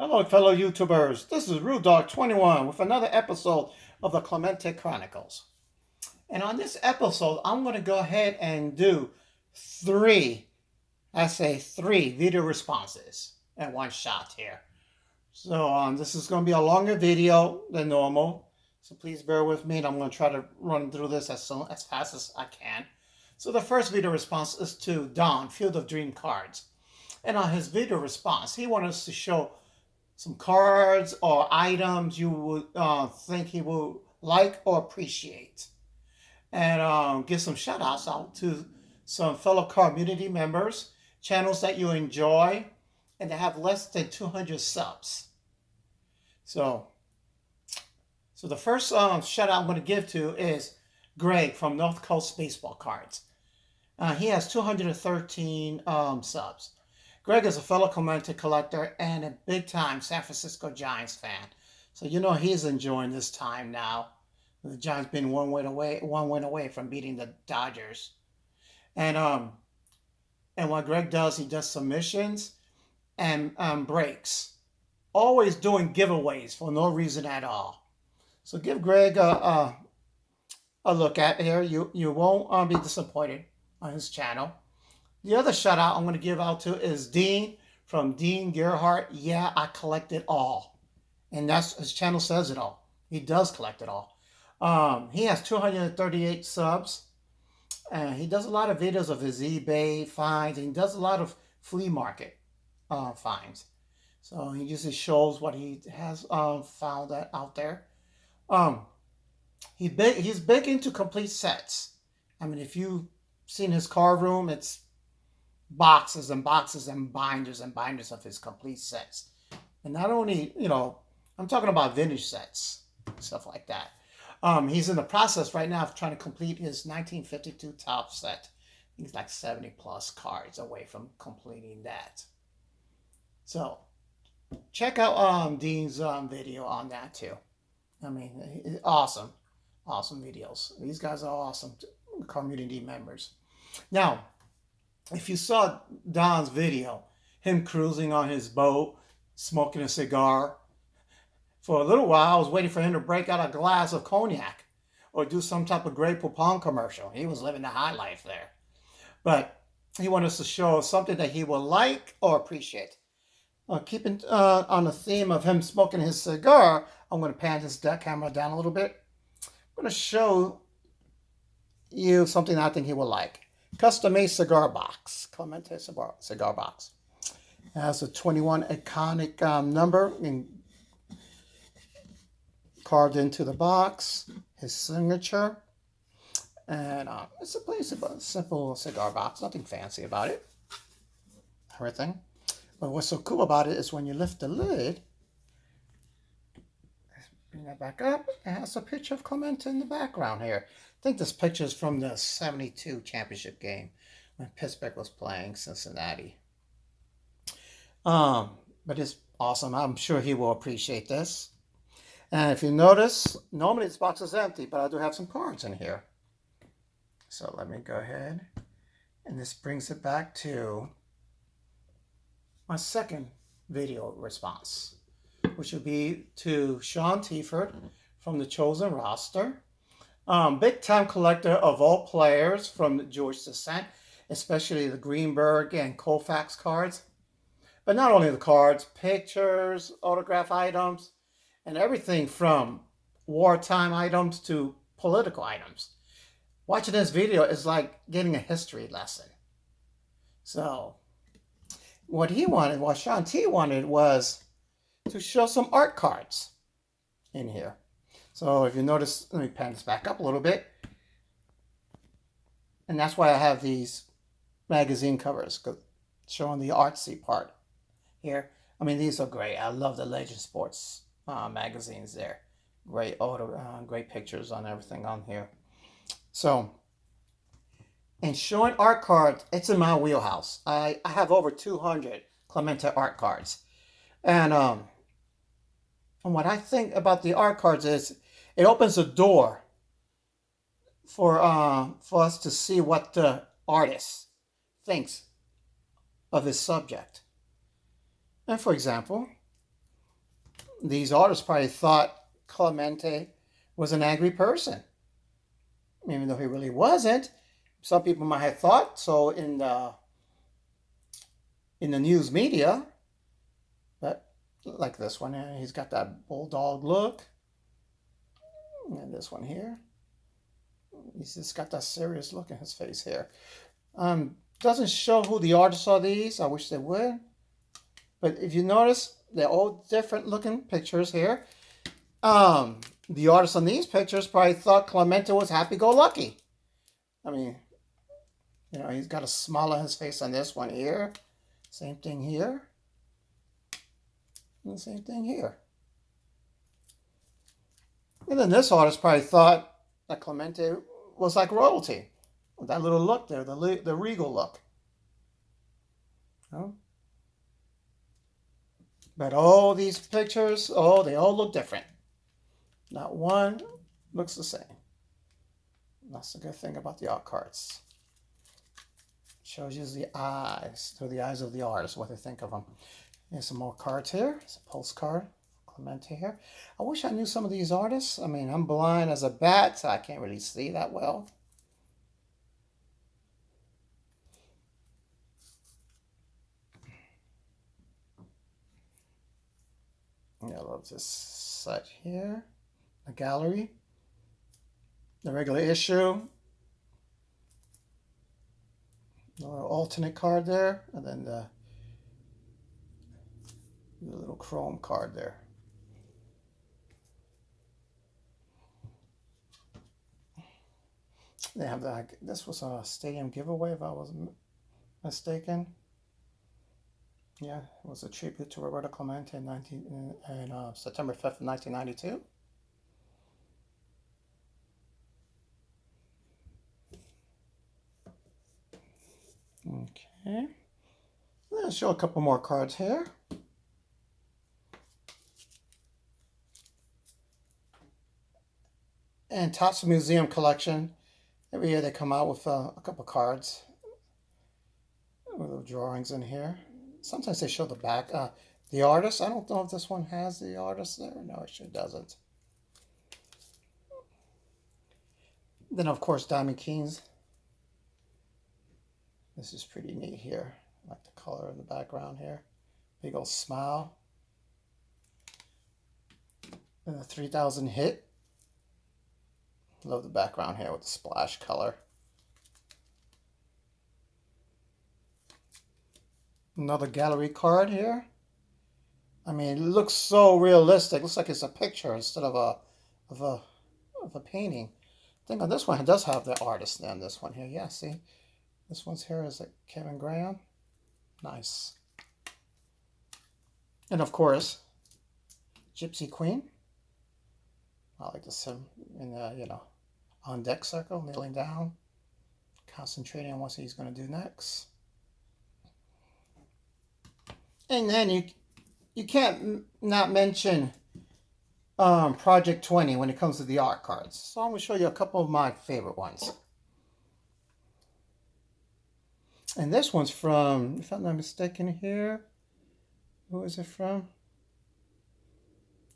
Hello, fellow YouTubers. This is RudeDog21 with another episode of the Clemente Chronicles. And on this episode, I'm going to go ahead and do three video responses in one shot here. So this is going to be a longer video than normal. So please bear with me, and I'm going to try to run through this as fast as I can. So the first video response is to Don, Field of Dream Cards. And on his video response, he wanted us to show some cards or items you would think he would like or appreciate. And give some shout outs out to some fellow community members, channels that you enjoy, and that have less than 200 subs. So the first shout out I'm going to give to is Greg from North Coast Baseball Cards. He has 213 subs. Greg is a fellow Clemente collector and a big-time San Francisco Giants fan. So you know he's enjoying this time now. The Giants been one win away from beating the Dodgers. And what Greg does, he does submissions and breaks. Always doing giveaways for no reason at all. So give Greg a look at here. You won't be disappointed on his channel. The other shout out I'm going to give out to is Dean from Dean Gerhardt. Yeah, I collect it all. And that's his channel says it all. He does collect it all. He has 238 subs. And he does a lot of videos of his eBay finds. And he does a lot of flea market finds. So he usually shows what he has found out there. He's big into complete sets. I mean, if you've seen his card room, it's boxes and boxes and binders of his complete sets. And not only, I'm talking about vintage sets, stuff like that. He's in the process right now of trying to complete his 1952 top set. He's like 70 plus cards away from completing that. So check out Dean's video on that too. I mean, awesome videos. These guys are awesome community members. Now, if you saw Don's video, him cruising on his boat, smoking a cigar, for a little while I was waiting for him to break out a glass of cognac or do some type of Grey Poupon commercial. He was living the high life there. But he wanted us to show something that he will like or appreciate. Keeping on the theme of him smoking his cigar, I'm going to pan this camera down a little bit. I'm going to show you something I think he will like. Custom-made cigar box, Clemente cigar box. It has a 21 iconic number carved into the box, his signature. And it's a pretty simple cigar box, nothing fancy about it, everything. But what's so cool about it is when you lift the lid, bring that back up, it has a picture of Clemente in the background here. I think this picture is from the 72 championship game when Pittsburgh was playing Cincinnati. But it's awesome. I'm sure he will appreciate this. And if you notice, normally this box is empty, but I do have some cards in here. So let me go ahead. And this brings it back to my second video response, which would be to Sean Tiford from the Chosen Roster. Big time collector of all players from the George descent, especially the Greenberg and Koufax cards. But not only the cards, pictures, autograph items, and everything from wartime items to political items. Watching this video is like getting a history lesson. So what Sean T wanted was to show some art cards in here. So if you notice, let me pan this back up a little bit. And that's why I have these magazine covers, showing the artsy part here. I mean, these are great. I love the Legend Sports magazines there. Great great pictures on everything on here. So, and showing art cards, it's in my wheelhouse. I have over 200 Clemente art cards. And what I think about the art cards is it opens a door for us to see what the artist thinks of his subject. And for example, these artists probably thought Clemente was an angry person, even though he really wasn't. Some people might have thought so in the news media, but like this one, he's got that bulldog look, and this one here, he's just got that serious look in his face here. Doesn't show who the artists are these. I wish they would. But if you notice, they're all different looking pictures here. The artist on these pictures probably thought Clemente was happy-go-lucky. I mean, you know, he's got a smile on his face on this one here. Same thing here. And the same thing here. And then this artist probably thought that Clemente was like royalty. With that little look there, the regal look. Oh. But all these pictures, oh, they all look different. Not one looks the same. That's the good thing about the art cards. Shows you the eyes, through the eyes of the artist, what they think of them. Here's some more cards here. It's a postcard. Clemente here. I wish I knew some of these artists. I mean, I'm blind as a bat, so I can't really see that well. I love this set here. The gallery. The regular issue. The little alternate card there. And then the little chrome card there. They have that. This was a stadium giveaway, if I wasn't mistaken. Yeah, it was a tribute to Roberto Clemente in September 5th, 1992. Okay. Let's show a couple more cards here. And Topps Museum Collection. Every year they come out with a couple cards. With little drawings in here. Sometimes they show the back. The artist. I don't know if this one has the artist there. No, it sure doesn't. Then, of course, Diamond Kings. This is pretty neat here. I like the color in the background here. Big old smile. And the 3000 hit. Love the background here with the splash color. Another gallery card here. I mean, it looks so realistic. It looks like it's a picture instead of a painting. I think on this one it does have the artist on this one here. Yeah, see, this one's here is like Kevin Graham. Nice. And of course, Gypsy Queen. I like to sit in the, you know, on deck circle, kneeling down, concentrating on what he's going to do next. And then you can't not mention Project 20 when it comes to the art cards. So I'm going to show you a couple of my favorite ones. And this one's from, if I'm not mistaken here, who is it from?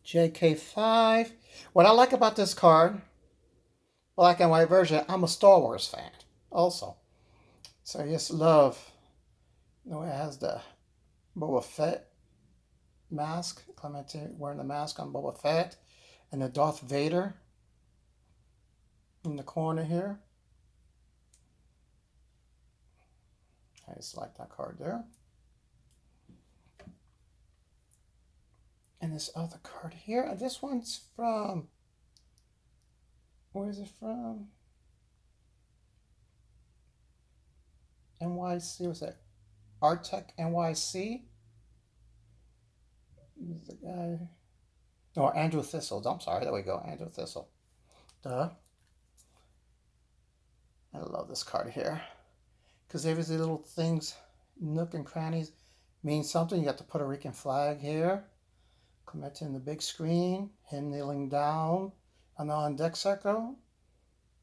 JK5. What I like about this card, black and white version, I'm a Star Wars fan also. So I just love, you know, it has the Boba Fett mask, Clemente wearing the mask on Boba Fett, and the Darth Vader in the corner here. I just like that card there. And this other card here, this one's from, where is it from? NYC, what's that? Art Tech NYC. The guy, no, Andrew Thistle. I'm sorry, there we go, Andrew Thistle. Duh. I love this card here. Because every little things, nook and crannies, mean something. You got the Puerto Rican flag here. Clemente in the big screen. Him kneeling down on the on-deck circle.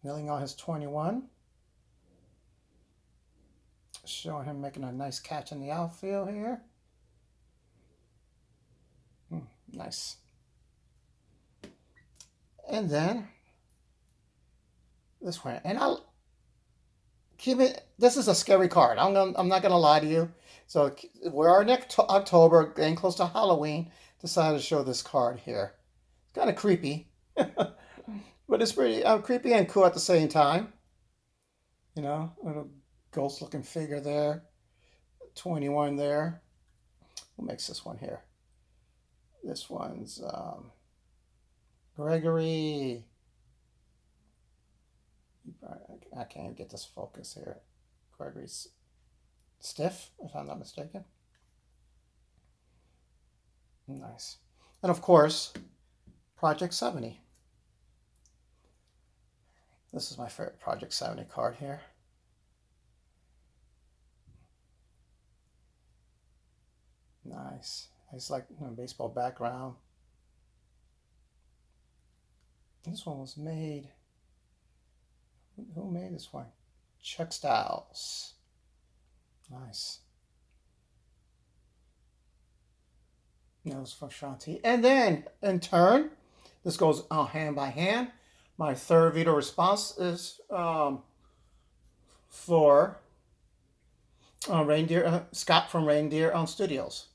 Kneeling on his 21. Showing him making a nice catch in the outfield here. Nice. And then this one. And I'll keep it. This is a scary card. I'm not gonna lie to you. So we are next October, getting close to Halloween. Decided to show this card here. It's kind of creepy, but it's pretty creepy and cool at the same time. You know, a little ghost-looking figure there. 21 there. What makes this one here? This one's Gregory. I can't get this focus here. Gregory's Stiff, if I'm not mistaken. Nice. And of course, Project 70. This is my favorite Project 70 card here. Nice. It's like baseball background. This one was made. Who made this one? Chuck Styles. Nice. That was from Shanti. And then, in turn, this goes hand by hand. My third video response is for Scott from Reindeer Studios.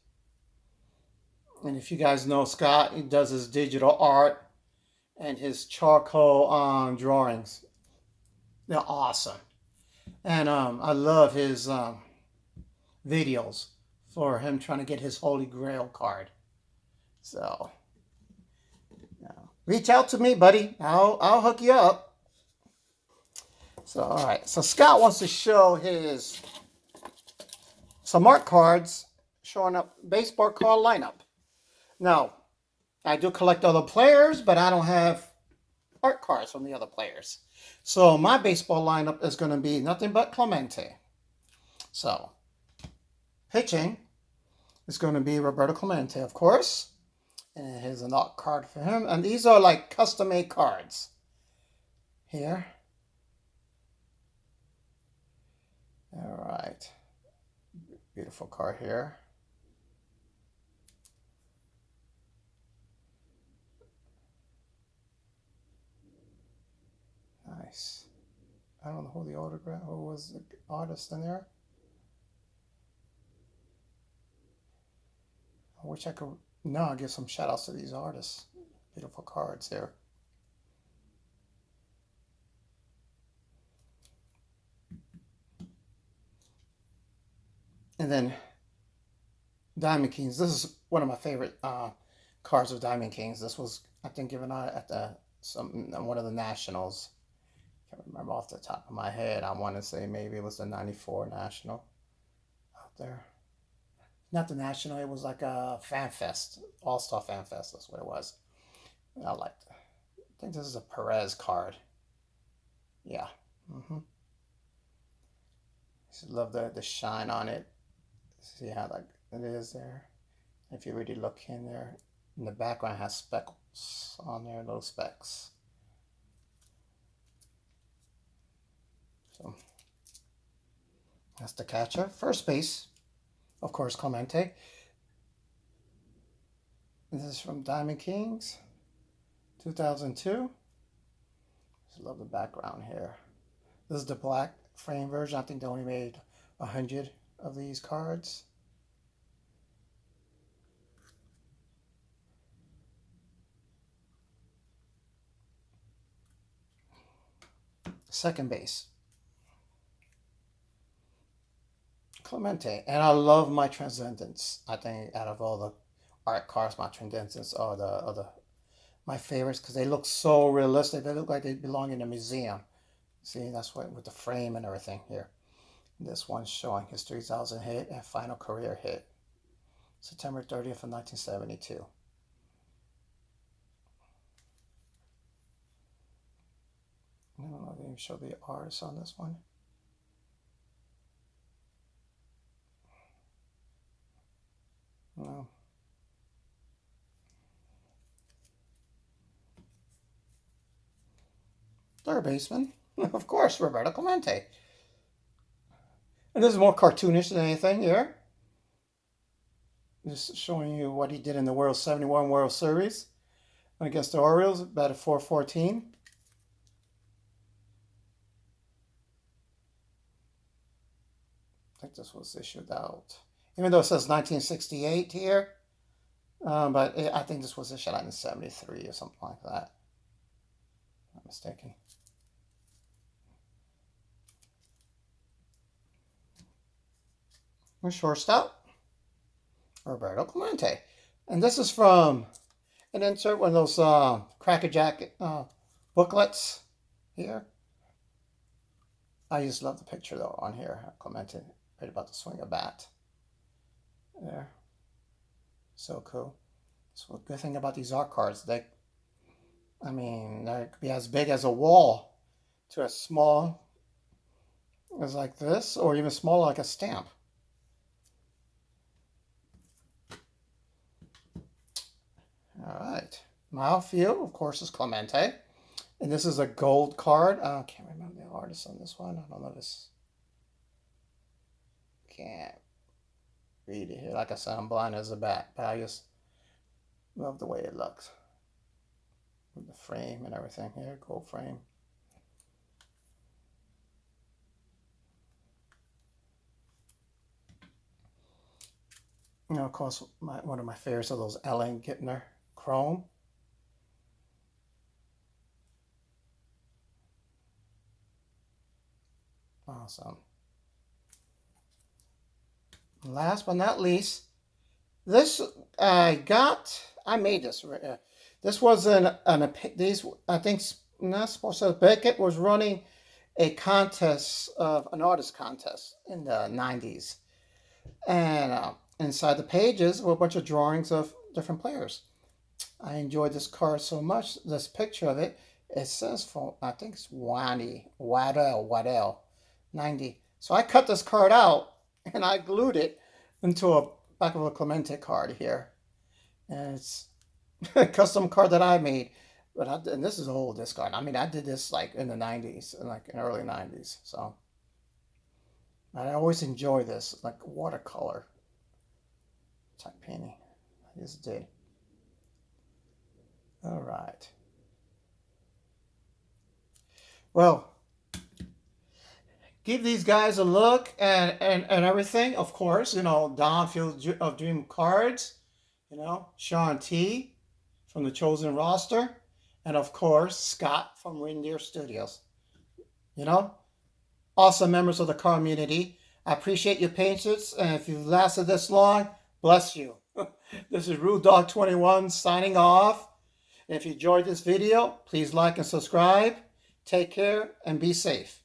And if you guys know Scott, he does his digital art and his charcoal drawings. They're awesome. And I love his videos for him trying to get his Holy Grail card. So, reach out to me, buddy. I'll hook you up. So, all right. So Scott wants to show his some art cards showing up baseball card lineup. Now, I do collect other players, but I don't have art cards from the other players. So my baseball lineup is going to be nothing but Clemente. So, pitching is going to be Roberto Clemente, of course. And here's an art card for him. And these are like custom-made cards. Here. All right. Beautiful card here. Nice. I don't know who was the artist in there. I wish I could give some shout outs to these artists. Beautiful cards here. And then Diamond Kings. This is one of my favorite cards of Diamond Kings. This was, I think, given out at one of the Nationals. Can't remember off the top of my head. I want to say maybe it was the 94 National out there. Not the National, it was like a fan fest, All-Star Fan Fest, that's what it was. I liked it. I think this is a Perez card. Yeah. Just love the shine on it. See how like it is there. If you really look in there, in the background it has speckles on there, little specks. So that's the catcher. First base, of course, Clemente. This is from Diamond Kings, 2002. Just love the background here. This is the black frame version. I think they only made 100 of these cards. Second base, Clemente. And I love my Transcendence. I think out of all the art cards, my Transcendence are my favorites because they look so realistic. They look like they belong in a museum. See, that's what with the frame and everything here. This one's showing his 3,000 hit and final career hit, September 30th of 1972. I don't know if they show the artist on this one. No. Third baseman, of course, Roberto Clemente. And this is more cartoonish than anything here. Just showing you what he did in the 71 World Series. Against the Orioles, batted .414. I think this was issued out, even though it says 1968 here. I think this was issued out in 73 or something like that. Not mistaken. A shortstop, Roberto Clemente. And this is from an insert, one of those Cracker Jack booklets here. I just love the picture, though, on here. Clemente right about to swing a bat. There. So cool. So the good thing about these art cards, they could be as big as a wall to as small as like this, or even smaller like a stamp. All right. My outfield, of course, is Clemente. And this is a gold card. I can't remember the artist on this one. I don't know this. Can't read it here. Like I said, I'm blind as a bat, but I just love the way it looks. With the frame and everything here, gold frame. You know, of course, one of my favorites are those Ellen Gittner Chrome. Awesome. Last but not least, this I made this. This was I think not supposed to. Beckett was running a contest an artist contest in the 90s, and inside the pages were a bunch of drawings of different players. I enjoyed this card so much. This picture of it. It says for I think it's Waddell 90. So I cut this card out and I glued it into a back of a Clemente card here, and it's a custom card that I made. And this is old. This card. I did this like in the 90s, like in early 90s. So I always enjoy this, like watercolor type painting. I just did. All right. Well, give these guys a look and everything. Of course, Don Field of Dream Cards, Sean T from the Chosen Roster, and of course, Scott from Reindeer Studios. Awesome members of the community. I appreciate your patience, and if you've lasted this long, bless you. This is Rude Dog 21 signing off. And if you enjoyed this video, please like and subscribe. Take care and be safe.